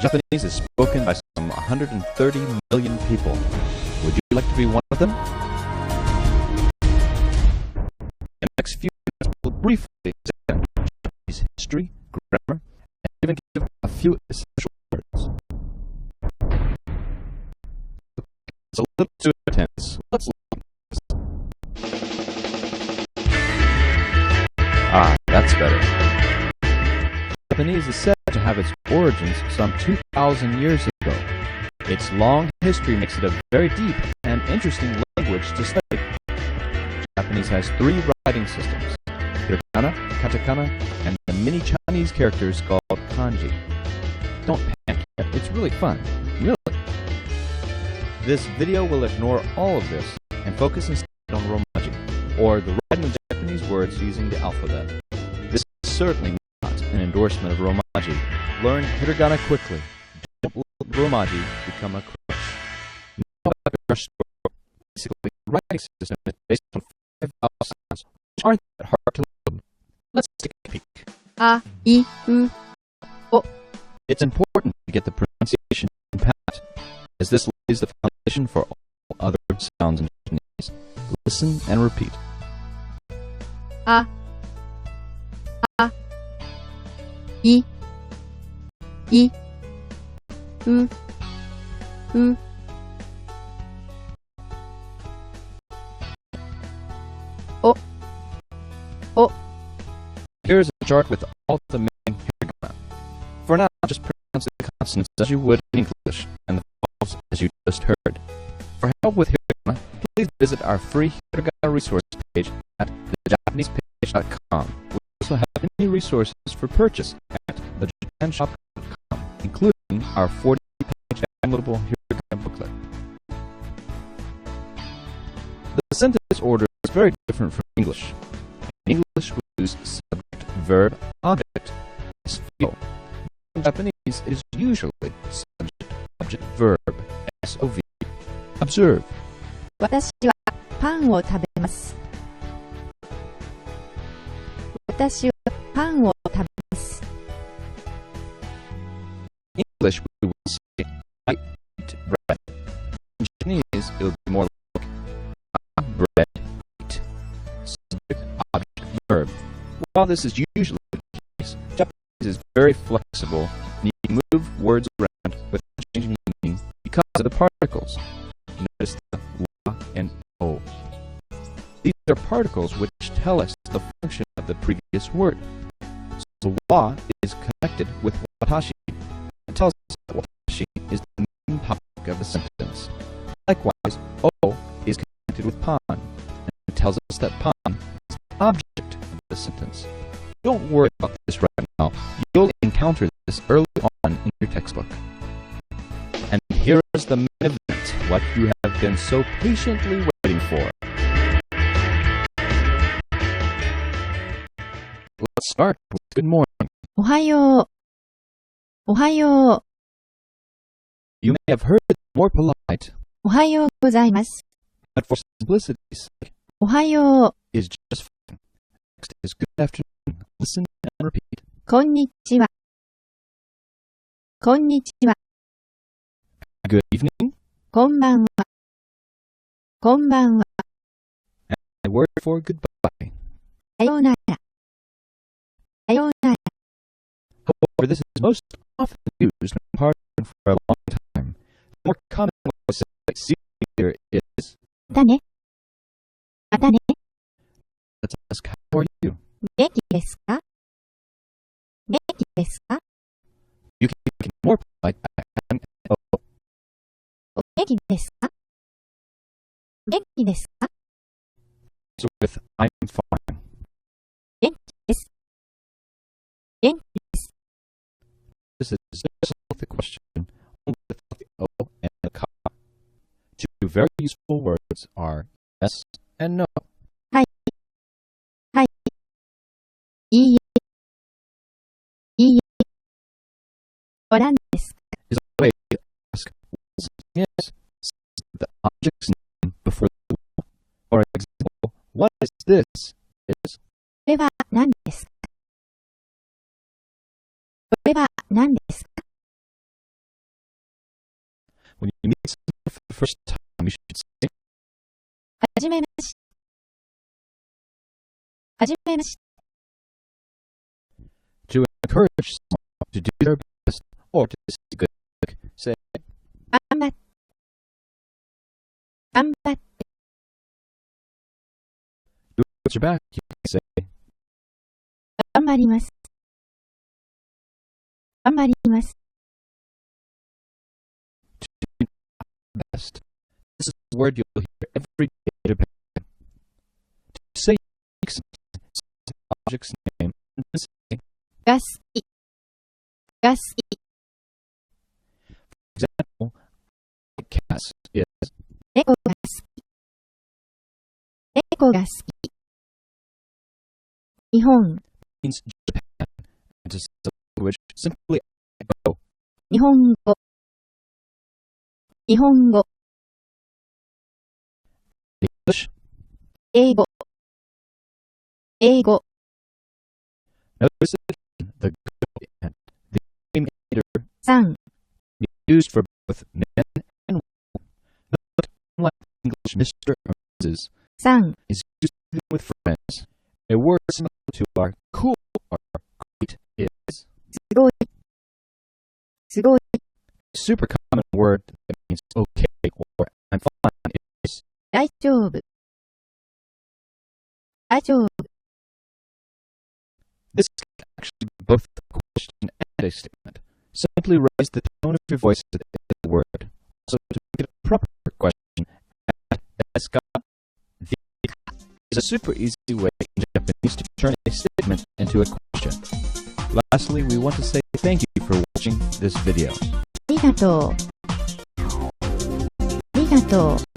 Japanese is spoken by some 130 million people. Would you like to be one of them? In the next few minutes, we'll briefly examine Japanese history, grammar, and even give a few essential words. It's a little too intense. Let's listen. Ah, that's better. Japanese is said to have its origins some 2,000 years ago. Its long history makes it a very deep and interesting language to study. Japanese has 3 writing systems: hiragana, katakana, and the many Chinese characters called kanji. Don't panic yet, it's really fun. Really. This video will ignore all of this and focus instead on Romaji, or the writing of Japanese words using the alphabet. This is certainly not an endorsement of Romaji. Learn hiragana quickly. Don't let Romaji become a crutch. Now about our story. Basically, the writing system is based on 5 vowel sounds, which aren't that hard to learn. Let's take a peek. A, I, U, O. It's important to get the pronunciation pat, as this lays the foundation for all other sounds in Japanese. Listen and repeat. A, I, U, U. O, O. Here's a chart with all the main hiragana. For now, just pronounce the consonants as you would in English, and the vowels as you just heard. For help with hiragana, please visit our free hiragana resource page at thejapanesepage.com. We also have many resources for purchase at thejapanshop.com, including our 40-page downloadable hiragana booklet. The sentence order is very different from English. In English, we use subject, verb, object, SVO. In Japanese, it is usually subject, object, verb, SOV. Observe. 私はパンを食べます。私はパンを食べます。In English, we will say, I eat bread. In Japanese, it will be more like, I bread, eat. Subject, object, verb. While this is usually the case, Japanese is very flexible, and you can move words around without changing meaning because of the particles. Notice the wa and o. These are particles which tell us the function of the previous word. So wa is connected with watashi. It tells us that watashi is the main topic of the sentence. Likewise, o is connected with pan, and it tells us that pan is the object of the sentence. Don't worry about this right now. You'll encounter this early on in your textbook. And here is the main event, what you have been so patiently waiting for. Let's start with good morning. おはよう。おはよう。You may have heard it more polite, おはようございます。 but for simplicity's sake, おはよう。 is just fine. Next is good afternoon. Listen and repeat. こんにちは。こんにちは。Good evening. こんばんは。こんばんは。 And a word for goodbye. さようなら。さようなら。 However, this is most often used when parting for a long time. The more common way to say see you later is, またね。またね。 let's ask, how are you? 元気ですか？元気ですか？ You can make it more polite by adding oh. お元気ですか？元気ですか？ So with I'm fine. 元気です。元気です。 This is just like the question, only without the O and the ka. Two very useful words are yes and no. はい。はい。いいえ。いいえ。おらんですか？ Is a way to ask yes, the object's name before the will. For example, what is this? Is これは何ですか？これは何ですか？ When you meet someone for the first time, you should say, はじめまして。はじめまして。To encourage someone to do their best or to say good luck, say, 頑張って。頑張って。do what you're back, you can say, 頑張ります。頑張ります。to do your best. This is a word you'll hear every day in Japan. To say the object's name and then say, が好き。が好き。for example, cat is 猫が好き。猫が好き。日本。means Japan, and to say the language simply go. 日本語。日本語。English, 英語。英語。 notice again the go and the indicator 3、used for both men and women. Note, unlike English Mr. or Mrs. 3、is used even with friends. A word similar to our cool or great is すごい。すごい。 a super common word that means okay or I'm fine is 大丈夫。大丈夫。 this can actually be both a question and a statement. Simply raise the tone of your voice at the end of the word. Also, to make it a proper question, add desu ka? The is a super easy way in Japanese to turn a statement into a question. Lastly, we want to say thank you for watching this video. ありがとう。ありがとう。